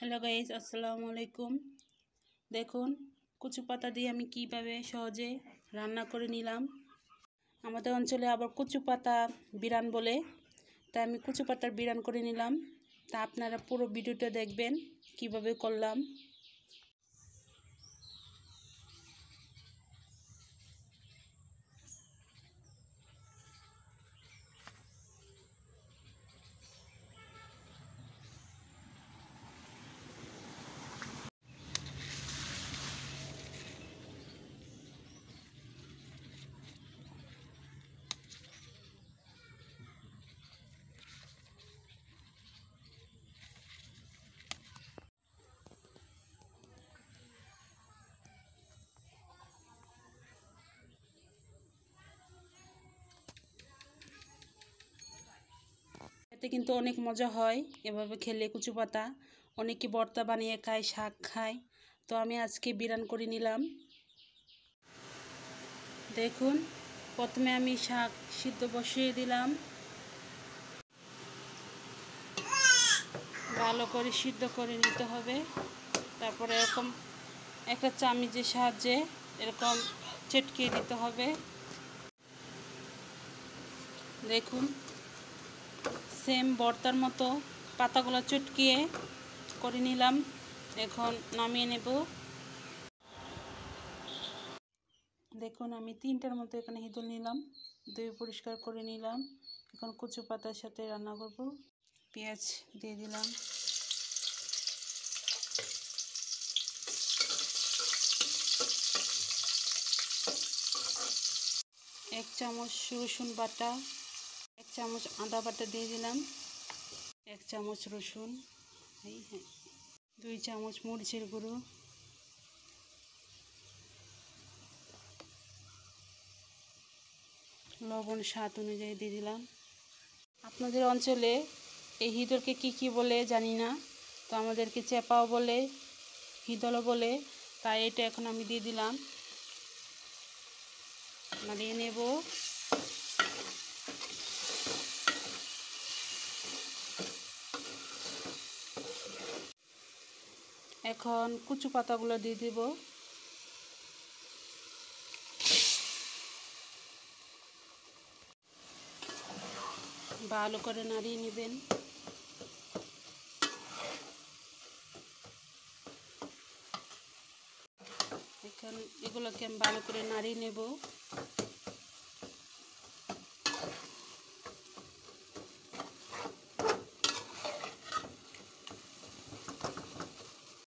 Hello guys, আসসালামু আলাইকুম। দেখুন কচু পাতা দিয়ে আমি কিভাবে সহজে রান্না করে নিলাম। আমাদের অঞ্চলে আবার কচু পাতা বিরান বলে, তাই আমি কচু পাতার বিরান করে নিলাম। তা আপনারা পুরো ভিডিওটা দেখবেন কিভাবে করলাম। এতে কিন্তু অনেক মজা হয় এভাবে খেলে। কচু পাতা অনেকে ভর্তা বানিয়ে খায়, শাক খায়, তো আমি আজকে বিরান করে নিলাম। দেখুন প্রথমে আমি শাক সিদ্ধ বসিয়ে দিলাম, ভালো করে সিদ্ধ করে নিতে হবে। তারপরে এরকম একটা চামচের সাহায্যে এরকম চটকিয়ে দিতে হবে। দেখুন সেম ভর্তার মতো পাতাগুলো চটকিয়ে করে নিলাম। এখন নামিয়ে নেব। দেখুন আমি 3টার মতো এখানে হিদল নিলাম, ধুয়ে পরিষ্কার করে নিলাম। এখন কচু পাতার সাথে রান্না করব। পেঁয়াজ দিয়ে দিলাম, এক চামচ রসুন বাটা, 1 চামচ আদা বাটা দিয়ে দিলাম, 1 চামচ রসুন, 2 চামচ মরিচের গুঁড়ো, লবণ স্বাদ অনুযায়ী দিয়ে দিলাম। আপনাদের অঞ্চলে এই হিদলকে কি বলে জানি না, তো আমাদেরকে চেপাও বলে, হিদলও বলে, তাই এটা এখন আমি দিয়ে দিলাম। নাড়িয়ে নেব। এখন কচু পাতাগুলো দিয়ে দেব। ভালো করে নাড়িয়ে নেবেন। এখন এগুলোকে আমি ভালো করে নাড়িয়ে নেব।